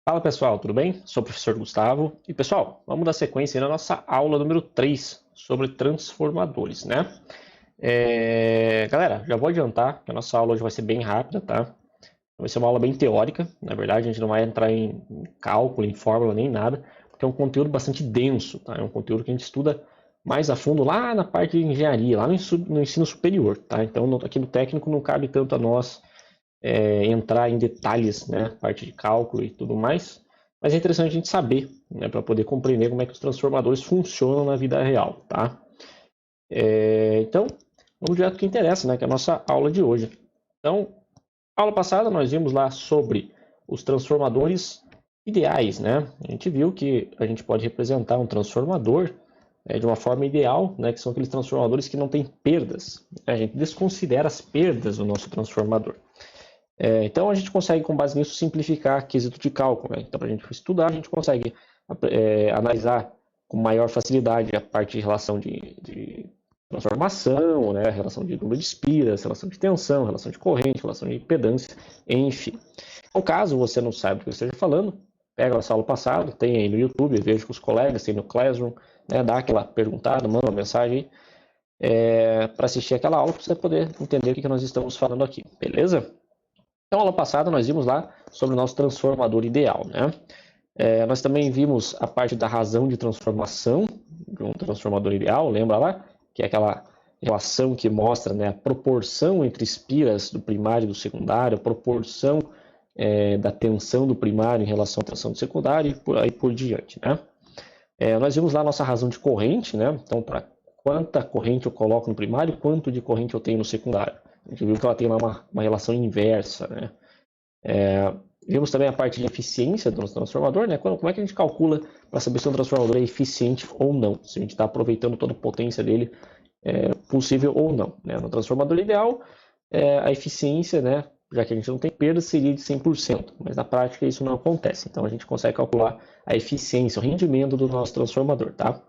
Fala pessoal, tudo bem? Sou o professor Gustavo e pessoal, vamos dar sequência aí na nossa aula número 3 sobre transformadores, né? Galera, já vou adiantar que a nossa aula hoje vai ser bem rápida, tá? Vai ser uma aula bem teórica, na verdade a gente não vai entrar em cálculo, em fórmula nem nada, porque é um conteúdo bastante denso, tá? É um conteúdo que a gente estuda mais a fundo lá na parte de engenharia, lá no ensino superior, tá? Então aqui no técnico não cabe tanto a nós entrar em detalhes, né, parte de cálculo e tudo mais, mas é interessante a gente saber, né, para poder compreender como é que os transformadores funcionam na vida real, tá? Então, vamos direto ao que interessa, né, que é a nossa aula de hoje. Então, aula passada nós vimos lá sobre os transformadores ideais, né? A gente viu que a gente pode representar um transformador de uma forma ideal, né, que são aqueles transformadores que não têm perdas. A gente desconsidera as perdas do nosso transformador. Então a gente consegue, com base nisso, simplificar quesito de cálculo, né? Então, para a gente estudar, a gente consegue analisar com maior facilidade a parte de relação de transformação, né? Relação de número de espiras, relação de tensão, relação de corrente, relação de impedância, enfim. Então, caso você não saiba do que eu esteja falando, pega a aula passada, tem aí no YouTube, veja com os colegas, tem no Classroom, né? Dá aquela perguntada, manda uma mensagem para assistir aquela aula, para você poder entender o que nós estamos falando aqui, beleza? Então, aula passada, nós vimos lá sobre o nosso transformador ideal, né? Nós também vimos a parte da razão de transformação de um transformador ideal, lembra lá? Que é aquela relação que mostra, né, a proporção entre espiras do primário e do secundário, a proporção da tensão do primário em relação à tensão do secundário e por aí por diante, né? Nós vimos lá a nossa razão de corrente, né? Então, para quanta corrente eu coloco no primário, quanto de corrente eu tenho no secundário. A gente viu que ela tem lá uma relação inversa, né? Vimos também a parte de eficiência do transformador, né? Como é que a gente calcula para saber se um transformador é eficiente ou não, se a gente está aproveitando toda a potência dele, possível ou não, né? No transformador ideal, a eficiência, né, já que a gente não tem perda, seria de 100%, mas na prática isso não acontece. Então a gente consegue calcular a eficiência, o rendimento do nosso transformador, tá?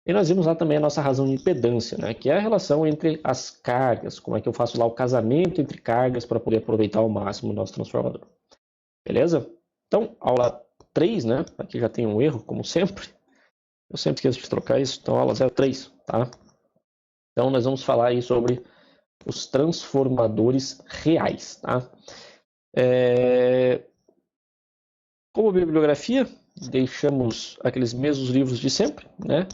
E nós vimos lá também a nossa razão de impedância, né, que é a relação entre as cargas, como é que eu faço lá o casamento entre cargas para poder aproveitar ao máximo o nosso transformador. Beleza? Então, aula 3, né? Aqui já tem um erro, como sempre. Eu sempre esqueço de trocar isso, então aula 03, tá? Então, nós vamos falar aí sobre os transformadores reais, tá? Como bibliografia, deixamos aqueles mesmos livros de sempre, né?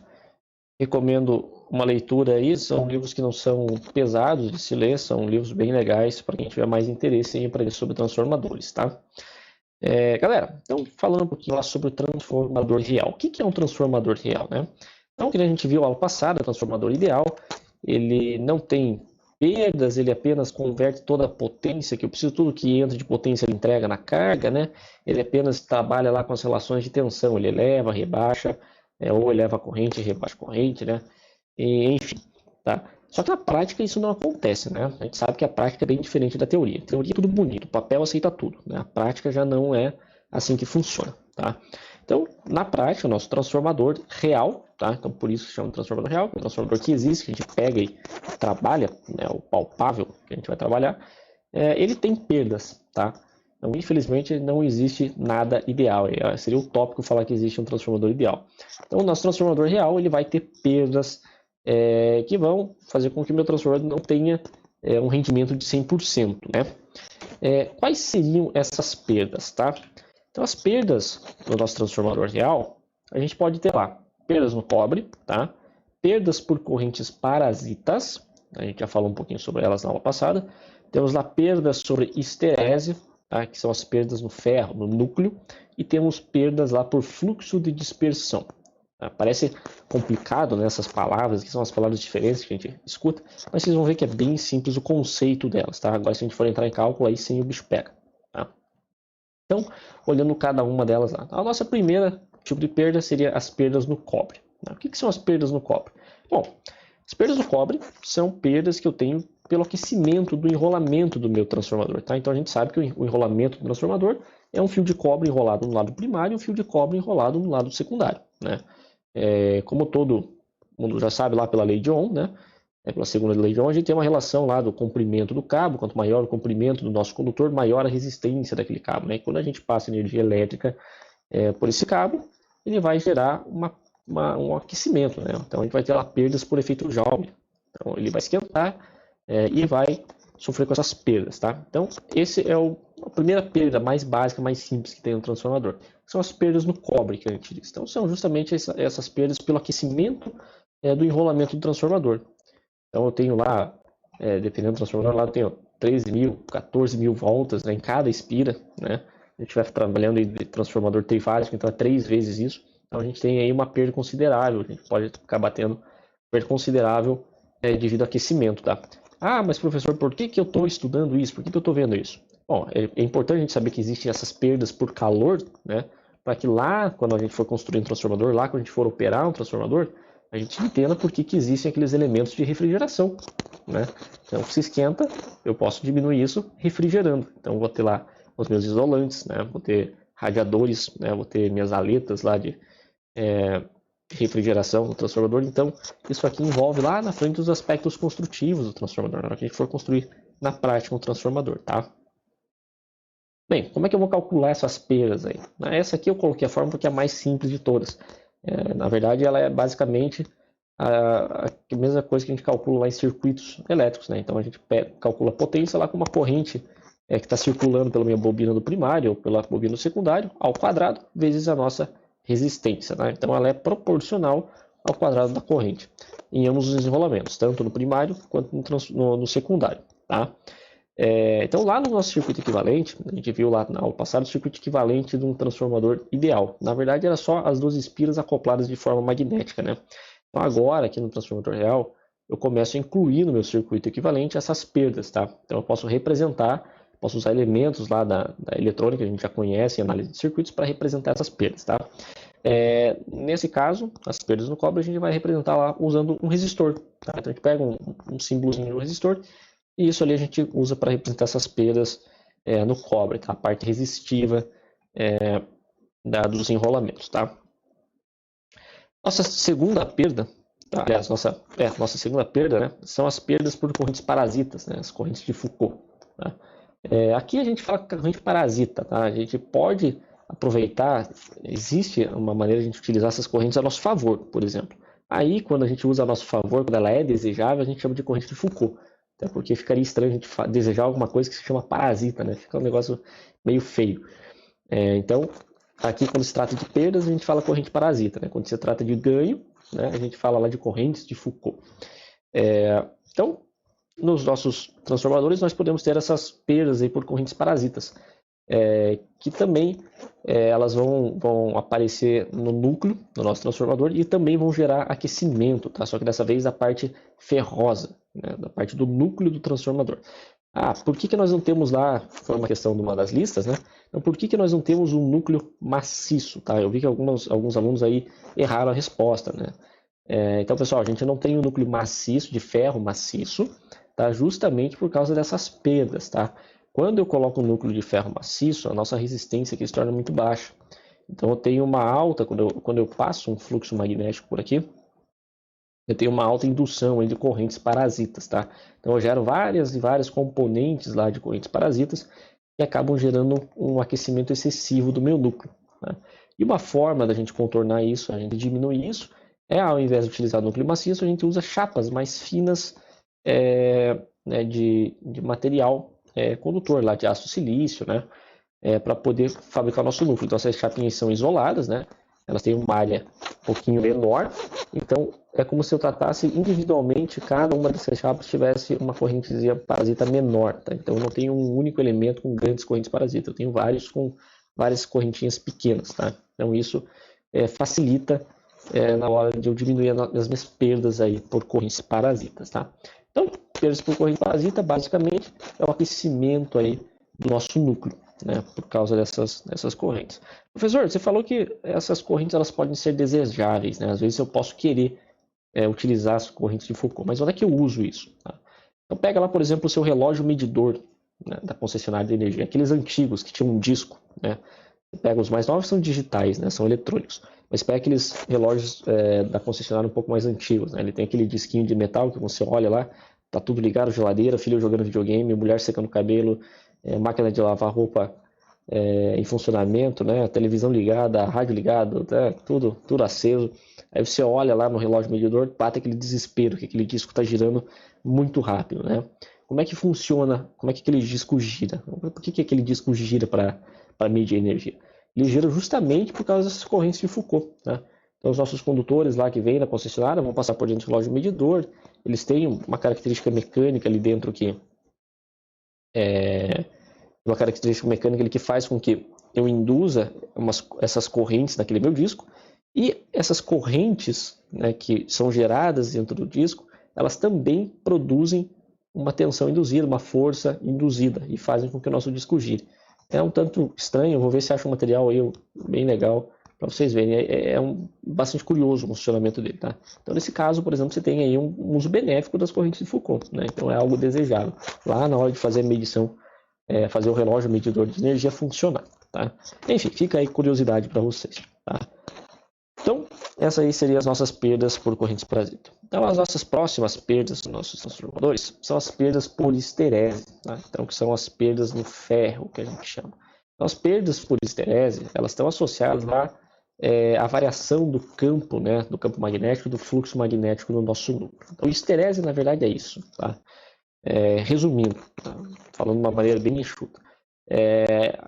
Recomendo uma leitura aí, são livros que não são pesados de se ler, são livros bem legais para quem tiver mais interesse em aprender sobre transformadores, tá? Galera, então falando um pouquinho lá sobre o transformador real. O que é um transformador real, né? Então, que a gente viu aula passada, o transformador ideal, ele não tem perdas, ele apenas converte toda a potência que eu preciso, tudo que entra de potência ele entrega na carga, né? Ele apenas trabalha lá com as relações de tensão, ele eleva, rebaixa, ou eleva a corrente e rebaixa a corrente, né? Enfim, tá? Só que na prática isso não acontece, né? A gente sabe que a prática é bem diferente da teoria. A teoria é tudo bonito, o papel aceita tudo, né? A prática já não é assim que funciona, tá? Então, na prática, o nosso transformador real, tá? Então, por isso se chama de transformador real, é um transformador que existe, que a gente pega e trabalha, né? O palpável que a gente vai trabalhar, ele tem perdas, tá? Então, infelizmente, não existe nada ideal. Seria utópico falar que existe um transformador ideal. Então, o nosso transformador real ele vai ter perdas que vão fazer com que o meu transformador não tenha um rendimento de 100%, né? Quais seriam essas perdas, tá? Então, as perdas do nosso transformador real, a gente pode ter lá perdas no cobre, tá? Perdas por correntes parasitas, a gente já falou um pouquinho sobre elas na aula passada. Temos lá perdas sobre histerese, tá? Que são as perdas no ferro, no núcleo, e temos perdas lá por fluxo de dispersão. Parece complicado, né, essas palavras, que são as palavras diferentes que a gente escuta, mas vocês vão ver que é bem simples o conceito delas, tá? Agora, se a gente for entrar em cálculo, aí sim o bicho pega, tá? Então, olhando cada uma delas lá. A nossa primeira tipo de perda seria as perdas no cobre. O que são as perdas no cobre? Bom, as perdas no cobre são perdas que eu tenho pelo aquecimento do enrolamento do meu transformador, tá? Então a gente sabe que o enrolamento do transformador é um fio de cobre enrolado no lado primário e um fio de cobre enrolado no lado secundário, né? Como todo mundo já sabe lá pela lei de Ohm, né? Pela segunda lei de Ohm, a gente tem uma relação lá do comprimento do cabo. Quanto maior o comprimento do nosso condutor, maior a resistência daquele cabo, né? E quando a gente passa energia elétrica por esse cabo, ele vai gerar um aquecimento, né? Então a gente vai ter lá perdas por efeito Joule. Então ele vai esquentar e vai sofrer com essas perdas, tá? Então esse é a primeira perda mais básica, mais simples que tem no transformador. São as perdas no cobre que a gente diz. Então são justamente essas perdas pelo aquecimento do enrolamento do transformador. Então eu tenho lá, dependendo do transformador, lá eu tenho 13.000, 14.000 voltas, né, em cada espira, né? A gente vai trabalhando de transformador trifásico, então é 3 vezes isso. Então a gente tem aí uma perda considerável, a gente pode acabar tendo perda considerável devido ao aquecimento, tá? Ah, mas professor, por que eu estou estudando isso? Por que eu estou vendo isso? Bom, é importante a gente saber que existem essas perdas por calor, né? Para que lá, quando a gente for construir um transformador, lá quando a gente for operar um transformador, a gente entenda por que existem aqueles elementos de refrigeração, né? Então, se esquenta, eu posso diminuir isso refrigerando. Então, vou ter lá os meus isolantes, né? Vou ter radiadores, né? Vou ter minhas aletas lá de refrigeração do transformador. Então, isso aqui envolve lá na frente os aspectos construtivos do transformador, na hora que a gente for construir na prática um transformador, tá? Bem, como é que eu vou calcular essas perdas aí? Essa aqui eu coloquei a forma porque é a mais simples de todas. Na verdade, ela é basicamente a mesma coisa que a gente calcula lá em circuitos elétricos, né? Então a gente calcula a potência lá com uma corrente que está circulando pela minha bobina do primário ou pela bobina do secundário ao quadrado vezes a nossa resistência, né? Então ela é proporcional ao quadrado da corrente em ambos os enrolamentos, tanto no primário quanto no secundário, tá? Então lá no nosso circuito equivalente, a gente viu lá na aula passada o circuito equivalente de um transformador ideal. Na verdade era só as duas espiras acopladas de forma magnética, né? Então agora aqui no transformador real eu começo a incluir no meu circuito equivalente essas perdas, tá? Então eu posso representar, posso usar elementos lá da eletrônica que a gente já conhece em análise de circuitos para representar essas perdas, tá? Nesse caso, as perdas no cobre a gente vai representar lá usando um resistor, tá? Então a gente pega um símbolozinho do resistor e isso ali a gente usa para representar essas perdas no cobre, tá? A parte resistiva dos enrolamentos, tá? Nossa segunda perda, tá? Aliás, nossa segunda perda, né, são as perdas por correntes parasitas, né? As correntes de Foucault, tá? Aqui a gente fala corrente parasita, tá? A gente pode aproveitar, existe uma maneira de a gente utilizar essas correntes a nosso favor, por exemplo. Aí, quando a gente usa a nosso favor, quando ela é desejável, a gente chama de corrente de Foucault. Até porque ficaria estranho a gente desejar alguma coisa que se chama parasita, né? Fica um negócio meio feio. Então, aqui quando se trata de perdas, a gente fala corrente parasita, né? Quando se trata de ganho, né, a gente fala lá de correntes de Foucault. Então, nos nossos transformadores, nós podemos ter essas perdas aí por correntes parasitas, que também elas vão aparecer no núcleo do nosso transformador e também vão gerar aquecimento, tá? Só que dessa vez da parte ferrosa, né? Da parte do núcleo do transformador. Por que nós não temos lá, foi uma questão de uma das listas, né? Então, por que nós não temos um núcleo maciço, tá? Eu vi que alguns alunos aí erraram a resposta, né? Então, pessoal, a gente não tem um núcleo maciço, de ferro maciço, tá? Justamente por causa dessas perdas, tá? Quando eu coloco um núcleo de ferro maciço, a nossa resistência aqui se torna muito baixa. Então eu tenho uma alta, quando eu passo um fluxo magnético por aqui, eu tenho uma alta indução de correntes parasitas, tá? Então eu gero várias e várias componentes lá de correntes parasitas que acabam gerando um aquecimento excessivo do meu núcleo, tá? E uma forma da gente contornar isso, a gente diminuir isso, ao invés de utilizar núcleo maciço, a gente usa chapas mais finas né, de material condutor lá de aço silício, né, para poder fabricar o nosso núcleo. Então essas chapinhas são isoladas, né, elas têm uma área um pouquinho menor, então é como se eu tratasse individualmente cada uma dessas chapas tivesse uma correntezinha parasita menor, tá? Então eu não tenho um único elemento com grandes correntes parasitas, eu tenho vários com várias correntinhas pequenas, tá? Então isso facilita na hora de eu diminuir as minhas perdas aí por correntes parasitas, tá? Então, perdas por corrente parasita, basicamente, é o aquecimento aí do nosso núcleo, né, por causa dessas correntes. Professor, você falou que essas correntes elas podem ser desejáveis, né? Às vezes eu posso querer utilizar as correntes de Foucault, mas onde é que eu uso isso? Tá? Então pega lá, por exemplo, o seu relógio medidor, né, da concessionária de energia, aqueles antigos que tinham um disco, né? Pega os mais novos, são digitais, né, são eletrônicos. Mas pega aqueles relógios da concessionária um pouco mais antigos, né? Ele tem aquele disquinho de metal que você olha lá, tá tudo ligado, geladeira, filho jogando videogame, mulher secando cabelo, máquina de lavar roupa em funcionamento, né? Televisão ligada, rádio ligado, né? tudo aceso. Aí você olha lá no relógio medidor, bate aquele desespero, que aquele disco está girando muito rápido, né? Como é que funciona? Como é que aquele disco gira? Por que aquele disco gira para medir energia? Ele gira justamente por causa dessas correntes de Foucault, né? Então os nossos condutores lá que vêm da concessionária vão passar por dentro do relógio medidor, eles têm uma característica mecânica ali dentro que uma característica mecânica que faz com que eu induza essas correntes naquele meu disco, e essas correntes, né, que são geradas dentro do disco, elas também produzim uma tensão induzida, uma força induzida, e fazem com que o nosso disco gire. É um tanto estranho, eu vou ver se acho um material aí bem legal para vocês verem. Bastante curioso o funcionamento dele, tá? Então, nesse caso, por exemplo, você tem aí um uso benéfico das correntes de Foucault, né? Então, é algo desejável. Lá na hora de fazer a medição, fazer o relógio medidor de energia funcionar, tá? Enfim, fica aí curiosidade para vocês, tá? Então, essas aí seriam as nossas perdas por correntes parasita. Então, as nossas próximas perdas dos nossos transformadores são as perdas por histerese, tá? Então, que são as perdas no ferro, que a gente chama. Então, as perdas por histerese, elas estão associadas lá à variação do campo, né, do campo magnético, do fluxo magnético no nosso núcleo. Então, histerese, na verdade, é isso, tá? Resumindo, tá? Falando de uma maneira bem enxuta.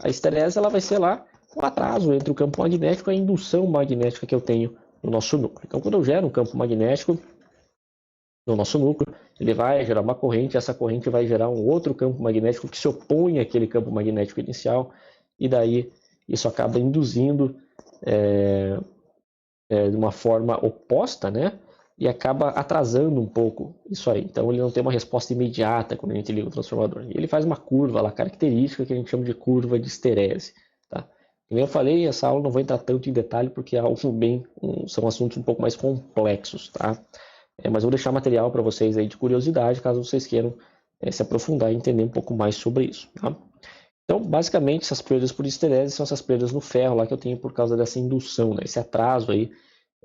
A histerese, ela vai ser lá o atraso entre o campo magnético e a indução magnética que eu tenho no nosso núcleo. Então, quando eu gero um campo magnético no nosso núcleo, ele vai gerar uma corrente, essa corrente vai gerar um outro campo magnético que se opõe àquele campo magnético inicial, e daí isso acaba induzindo de uma forma oposta, né? E acaba atrasando um pouco isso aí. Então ele não tem uma resposta imediata quando a gente liga o transformador. E ele faz uma curva lá característica que a gente chama de curva de histerese. Tá? Como eu falei, essa aula não vou entrar tanto em detalhe porque são assuntos um pouco mais complexos, tá? Mas eu vou deixar material para vocês aí de curiosidade, caso vocês queiram se aprofundar e entender um pouco mais sobre isso. Tá? Então, basicamente, essas perdas por histerese são essas perdas no ferro lá que eu tenho por causa dessa indução, né? Esse atraso aí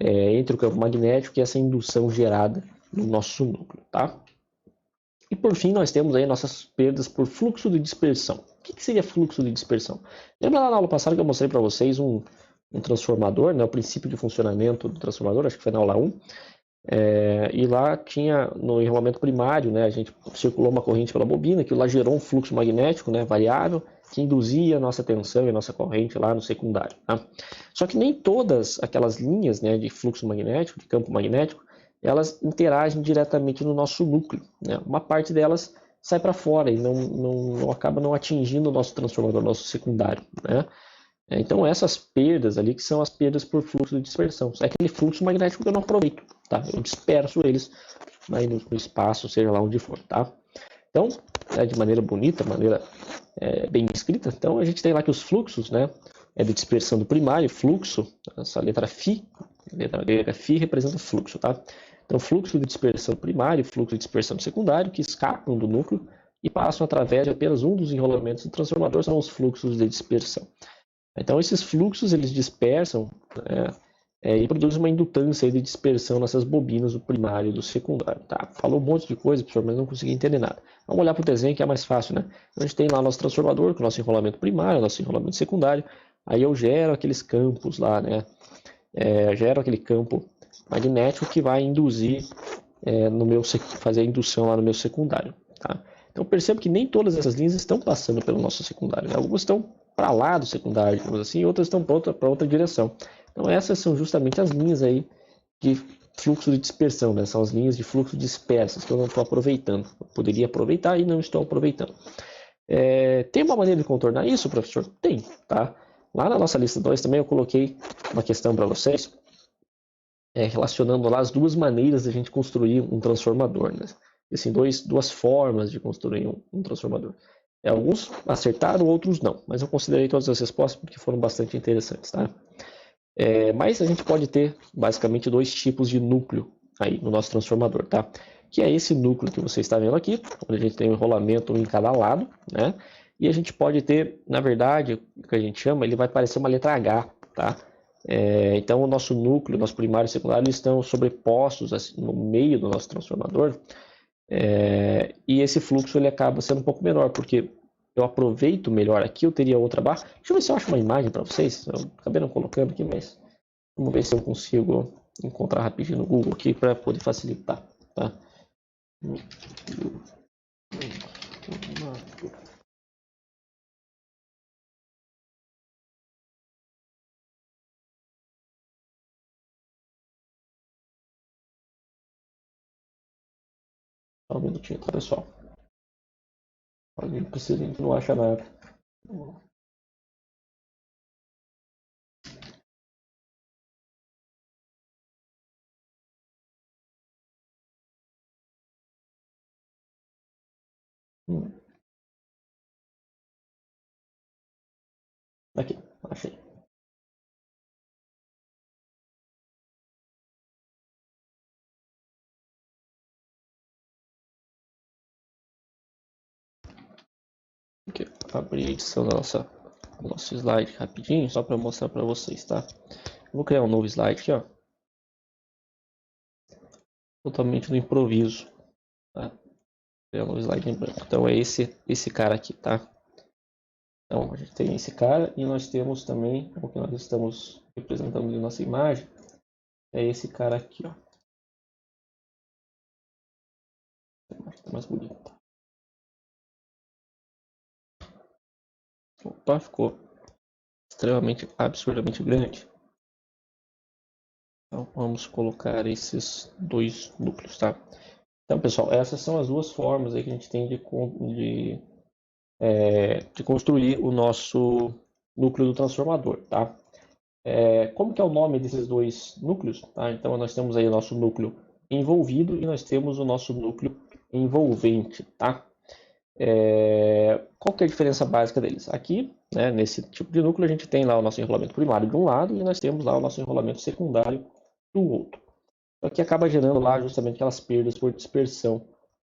entre o campo magnético e essa indução gerada no nosso núcleo, tá? E por fim, nós temos aí nossas perdas por fluxo de dispersão. O que seria fluxo de dispersão? Lembra lá na aula passada que eu mostrei para vocês um transformador, né? O princípio de funcionamento do transformador, acho que foi na aula 1. E lá tinha no enrolamento primário, né? A gente circulou uma corrente pela bobina, que lá gerou um fluxo magnético, né? Variável, que induzia a nossa tensão e a nossa corrente lá no secundário. Tá? Só que nem todas aquelas linhas, né, de fluxo magnético, de campo magnético, elas interagem diretamente no nosso núcleo. Né? Uma parte delas sai para fora e não acaba não atingindo o nosso transformador, o nosso secundário. Né? Então essas perdas ali que são as perdas por fluxo de dispersão. É aquele fluxo magnético que eu não aproveito. Tá? Eu disperso eles aí no espaço, seja lá onde for. Tá? Então, de maneira bonita, maneira bem escrita, então a gente tem lá que os fluxos, né, de dispersão do primário, fluxo, essa letra φ, letra grega φ representa fluxo, tá? Então, fluxo de dispersão primário, fluxo de dispersão secundário, que escapam do núcleo e passam através de apenas um dos enrolamentos do transformador, são os fluxos de dispersão. Então, esses fluxos, eles dispersam, e produzem uma indutância de dispersão nessas bobinas do primário e do secundário. Tá? Falou um monte de coisa, professor, mas não consegui entender nada. Vamos olhar para o desenho que é mais fácil, né? A gente tem lá o nosso transformador, com o nosso enrolamento primário, nosso enrolamento secundário. Aí eu gero aqueles campos lá, né? Gero aquele campo magnético que vai induzir, fazer a indução lá no meu secundário. Tá? Então percebo que nem todas essas linhas estão passando pelo nosso secundário. Né? Algumas estão para lá do secundário, digamos assim, e outras estão para outra direção. Então essas são justamente as linhas aí de fluxo de dispersão, né? São as linhas de fluxo dispersas que eu não estou aproveitando. Eu poderia aproveitar e não estou aproveitando. Tem uma maneira de contornar isso, professor? Tem, tá? Lá na nossa lista 2 também eu coloquei uma questão para vocês, relacionando lá as duas maneiras de a gente construir um transformador, né? Assim, duas formas de construir um transformador. Alguns acertaram, outros não, mas eu considerei todas as respostas porque foram bastante interessantes, tá? Mas a gente pode ter basicamente dois tipos de núcleo aí no nosso transformador, tá? Que é esse núcleo que você está vendo aqui, onde a gente tem um enrolamento em cada lado, né? E a gente pode ter, na verdade, o que a gente chama, ele vai parecer uma letra H, tá? Então o nosso núcleo, nosso primário e secundário, eles estão sobrepostos assim, no meio do nosso transformador, e esse fluxo ele acaba sendo um pouco menor, porque eu aproveito melhor aqui, eu teria outra barra. Deixa eu ver se eu acho uma imagem para vocês, eu acabei não colocando aqui, mas vamos ver se eu consigo encontrar rapidinho no Google aqui para poder facilitar, tá? Só um minutinho, tá, pessoal? Alguém precisa, a gente não acha nada. Aqui, achei. Aqui, abrir a edição do nosso slide rapidinho, só para mostrar para vocês, tá? Vou criar um novo slide aqui, ó. Totalmente no improviso, tá? Criar um novo slide em branco. Então é esse cara aqui, tá? Então a gente tem esse cara e nós temos também, o que nós estamos representando em nossa imagem, é esse cara aqui, ó. A imagem tá mais bonita. Opa, ficou extremamente, absurdamente grande. Então vamos colocar esses dois núcleos, tá? Então, pessoal, essas são as duas formas aí que a gente tem de construir o nosso núcleo do transformador, tá? Como que é o nome desses dois núcleos? Tá? Então, nós temos aí o nosso núcleo envolvido e nós temos o nosso núcleo envolvente, tá? Qual que é a diferença básica deles? Aqui, né, nesse tipo de núcleo, a gente tem lá o nosso enrolamento primário de um lado e nós temos lá o nosso enrolamento secundário do outro. O que acaba gerando lá justamente aquelas perdas por dispersão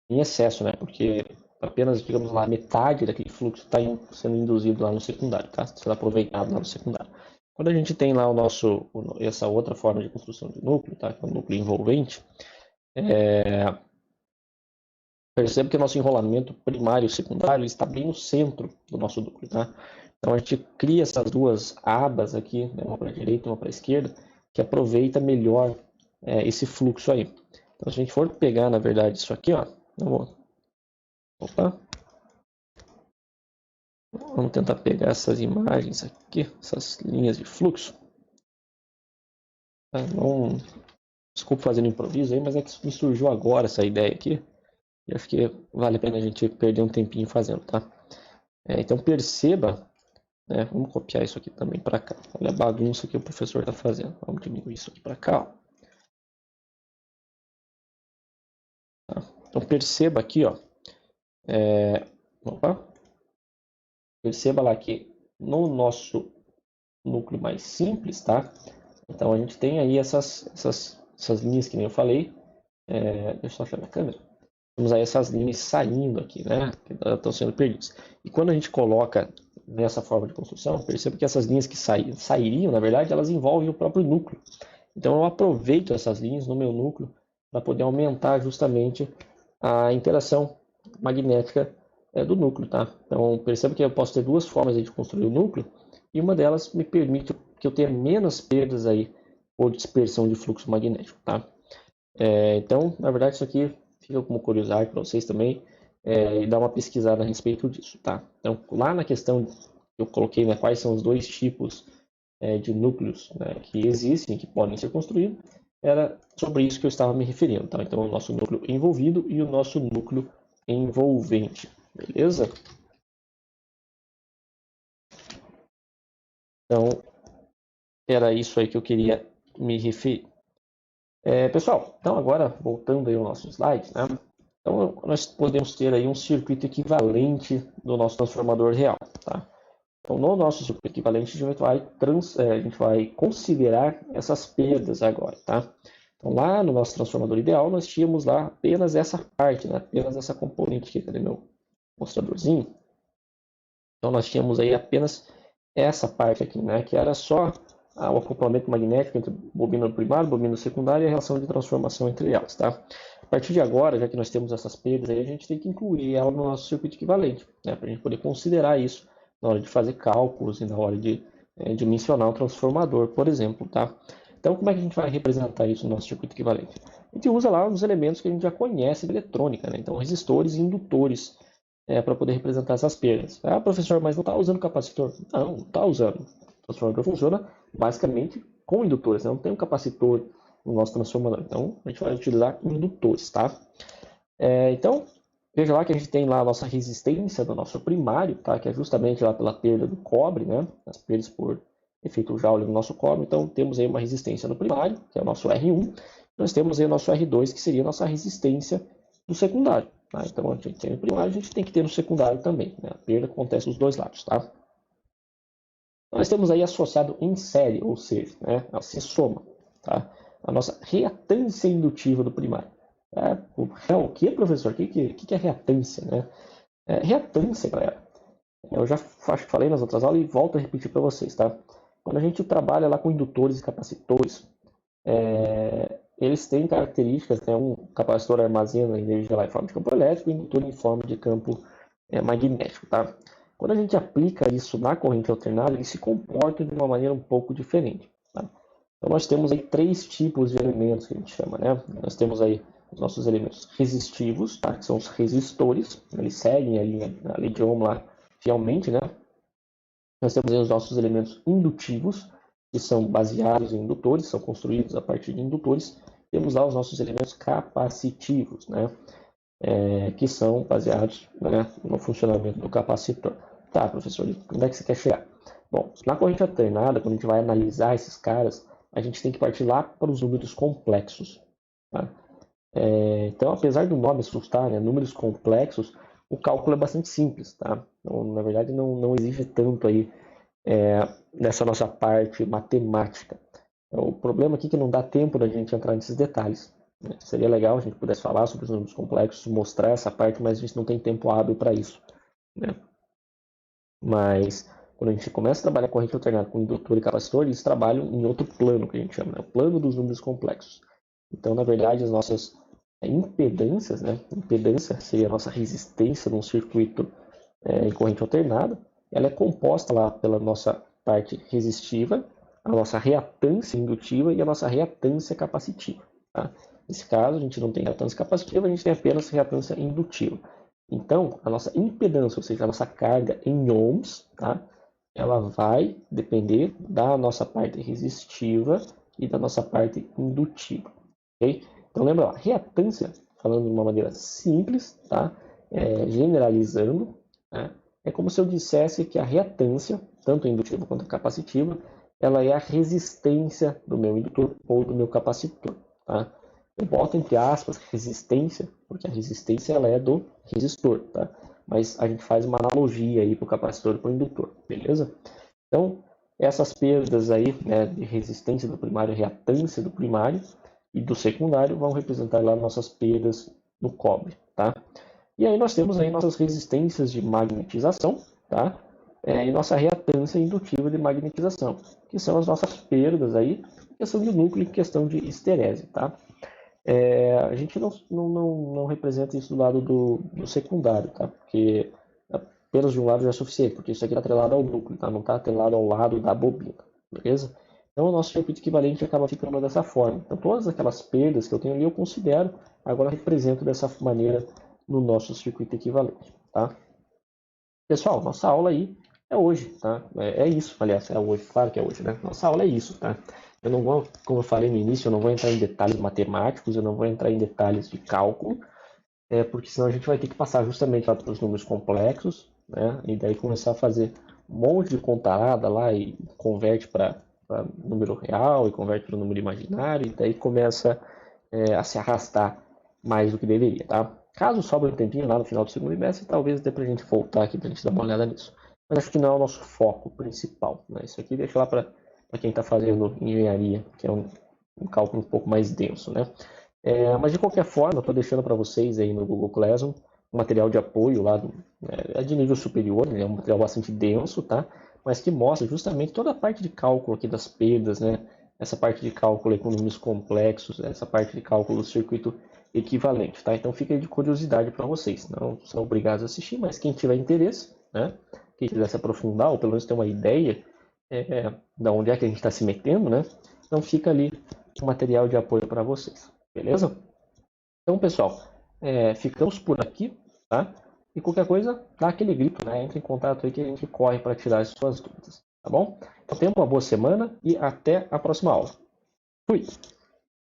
em excesso, né? Porque apenas, digamos lá, metade daquele fluxo está sendo induzido lá no secundário, tá? Sendo aproveitado lá no secundário. Quando a gente tem lá essa outra forma de construção de núcleo, tá? Que é o núcleo envolvente, percebe que o nosso enrolamento primário e secundário está bem no centro do nosso núcleo, tá? Então a gente cria essas duas abas aqui, né? Uma para a direita e uma para a esquerda, que aproveita melhor esse fluxo aí. Então, se a gente for pegar, na verdade, isso aqui, ó, vamos tentar pegar essas imagens aqui, essas linhas de fluxo. Não, desculpa fazer no improviso aí, mas é que me surgiu agora essa ideia aqui. E acho que vale a pena a gente perder um tempinho fazendo, tá? Então perceba, né, vamos copiar isso aqui também para cá. Olha a bagunça que o professor está fazendo. Vamos diminuir isso aqui para cá, ó. Tá? Então perceba aqui, ó. Perceba lá que no nosso núcleo mais simples, tá? Então a gente tem aí essas linhas que nem eu falei. Deixa eu só achar minha câmera. Temos aí essas linhas saindo aqui, né? Que estão sendo perdidas. E quando a gente coloca nessa forma de construção, perceba que essas linhas que sairiam, na verdade, elas envolvem o próprio núcleo. Então eu aproveito essas linhas no meu núcleo para poder aumentar justamente a interação magnética do núcleo, tá? Então perceba que eu posso ter duas formas de construir o núcleo e uma delas me permite que eu tenha menos perdas aí por dispersão de fluxo magnético, tá? Então, na verdade, isso aqui fica como curiosidade para vocês também e dar uma pesquisada a respeito disso, tá? Então, lá na questão que eu coloquei, né, quais são os dois tipos de núcleos, né, que existem, que podem ser construídos, era sobre isso que eu estava me referindo, tá? Então, o nosso núcleo envolvido e o nosso núcleo envolvente, beleza? Então, era isso aí que eu queria me referir. Pessoal, então agora voltando aí ao nosso slide, né? Então nós podemos ter aí um circuito equivalente do nosso transformador real, tá? Então no nosso circuito equivalente a gente vai considerar essas perdas agora, tá? Então lá no nosso transformador ideal nós tínhamos lá apenas essa parte, né? Apenas essa componente aqui, cadê meu mostradorzinho? Então nós tínhamos aí apenas essa parte aqui, né? Que era só o acoplamento magnético entre bobina primária, bobina secundária e a relação de transformação entre elas, tá? A partir de agora, já que nós temos essas perdas aí, a gente tem que incluir ela no nosso circuito equivalente, né? Para a gente poder considerar isso na hora de fazer cálculos e na hora de dimensionar o transformador, por exemplo, tá? Então, como é que a gente vai representar isso no nosso circuito equivalente? A gente usa lá os elementos que a gente já conhece de eletrônica, né? Então, resistores e indutores, para poder representar essas perdas. Ah, professor, mas não está usando capacitor? Não está usando. O transformador funciona basicamente com indutores, né? Não tem um capacitor no nosso transformador. Então, a gente vai utilizar indutores, tá? Então, veja lá que a gente tem lá a nossa resistência do nosso primário, tá? Que é justamente lá pela perda do cobre, né? As perdas por efeito Joule no nosso cobre. Então, temos aí uma resistência no primário, que é o nosso R1. Nós temos aí o nosso R2, que seria a nossa resistência do secundário. Tá? Então, a gente tem no primário, a gente tem que ter no secundário também. Né? A perda acontece dos dois lados. Tá? Nós temos aí associado em série, ou seja, né? Ela se soma. Tá? A nossa reatância indutiva do primário. O que, professor? O que é reatância? Né? Reatância, galera. Eu já acho que falei nas outras aulas e volto a repetir para vocês. Tá? Quando a gente trabalha lá com indutores e capacitores, eles têm características, né? Um capacitor armazena energia lá em forma de campo elétrico e um indutor em forma de campo magnético. Tá? Quando a gente aplica isso na corrente alternada, ele se comporta de uma maneira um pouco diferente. Tá? Então nós temos aí 3 tipos de elementos que a gente chama. Né? Nós temos aí os nossos elementos resistivos, tá? Que são os resistores, eles seguem a lei de Ohm lá fielmente. Né? Nós temos aí os nossos elementos indutivos, que são baseados em indutores, são construídos a partir de indutores. Temos lá os nossos elementos capacitivos, né? Que são baseados, né, no funcionamento do capacitor. Tá, professor, onde é que você quer chegar? Bom, na corrente alternada, quando a gente vai analisar esses caras, a gente tem que partir lá para os números complexos. Tá? Então, apesar do nome assustar, né, números complexos, o cálculo é bastante simples. Tá? Então, na verdade, não exige tanto aí nessa nossa parte matemática. Então, o problema aqui é que não dá tempo da gente entrar nesses detalhes. Né? Seria legal se a gente pudesse falar sobre os números complexos, mostrar essa parte, mas a gente não tem tempo hábil para isso. Né? Mas quando a gente começa a trabalhar corrente alternada com indutor e capacitor, eles trabalham em outro plano, que a gente chama, né? O plano dos números complexos. Então, na verdade, as nossas impedâncias, né? Impedância seria a nossa resistência num circuito em corrente alternada, ela é composta lá pela nossa parte resistiva, a nossa reatância indutiva e a nossa reatância capacitiva. Tá? Nesse caso, a gente não tem reatância capacitiva, a gente tem apenas reatância indutiva. Então, a nossa impedância, ou seja, a nossa carga em ohms, tá? Ela vai depender da nossa parte resistiva e da nossa parte indutiva. Okay? Então, lembra lá, reatância, falando de uma maneira simples, tá? Generalizando, né? É como se eu dissesse que a reatância, tanto indutiva quanto capacitiva, ela é a resistência do meu indutor ou do meu capacitor. Tá? Eu boto entre aspas resistência, porque a resistência ela é do resistor. Tá? Mas a gente faz uma analogia aí para o capacitor e para o indutor. Beleza? Então, essas perdas aí, né, de resistência do primário, reatância do primário e do secundário vão representar lá nossas perdas no cobre. Tá? E aí nós temos aí nossas resistências de magnetização, tá? E nossa reatância indutiva de magnetização, que são as nossas perdas aí, questão de núcleo e questão de esterese, tá? A gente não representa isso do lado do secundário, tá? Porque apenas de um lado já é suficiente, porque isso aqui está atrelado ao núcleo, tá? Não está atrelado ao lado da bobina, beleza? Então o nosso circuito equivalente acaba ficando dessa forma. Então todas aquelas perdas que eu tenho ali eu considero, agora eu represento dessa maneira no nosso circuito equivalente, tá? Pessoal, nossa aula aí é hoje, tá? É isso, aliás, é hoje, claro que é hoje, né? Nossa aula é isso, tá? Eu não vou, como eu falei no início, eu não vou entrar em detalhes matemáticos, eu não vou entrar em detalhes de cálculo, porque senão a gente vai ter que passar justamente lá para os números complexos, né? E daí começar a fazer um monte de contarada lá e converte para número real e converte para número imaginário, e daí começa a se arrastar mais do que deveria, tá? Caso sobre um tempinho lá no final do segundo semestre, talvez dê pra gente voltar aqui pra gente dar uma olhada nisso. Mas acho que não é o nosso foco principal. Né? Isso aqui deixa lá para quem está fazendo engenharia, que é um cálculo um pouco mais denso. Né? Mas de qualquer forma, eu estou deixando para vocês aí no Google Classroom um material de apoio lá, é de nível superior, é um material bastante denso, tá? mas que mostra justamente toda a parte de cálculo aqui das perdas, né? Essa parte de cálculo com números complexos, essa parte de cálculo do circuito equivalente, tá? Então fica aí de curiosidade para vocês. Não são obrigados a assistir, mas quem tiver interesse, né? Quem quiser se aprofundar, ou pelo menos ter uma ideia da onde é que a gente está se metendo, né? Então fica ali um material de apoio para vocês, beleza? Então, pessoal, ficamos por aqui, tá? E qualquer coisa, dá aquele grito, né? Entre em contato aí que a gente corre para tirar as suas dúvidas, tá bom? Então, tenha uma boa semana e até a próxima aula. Fui!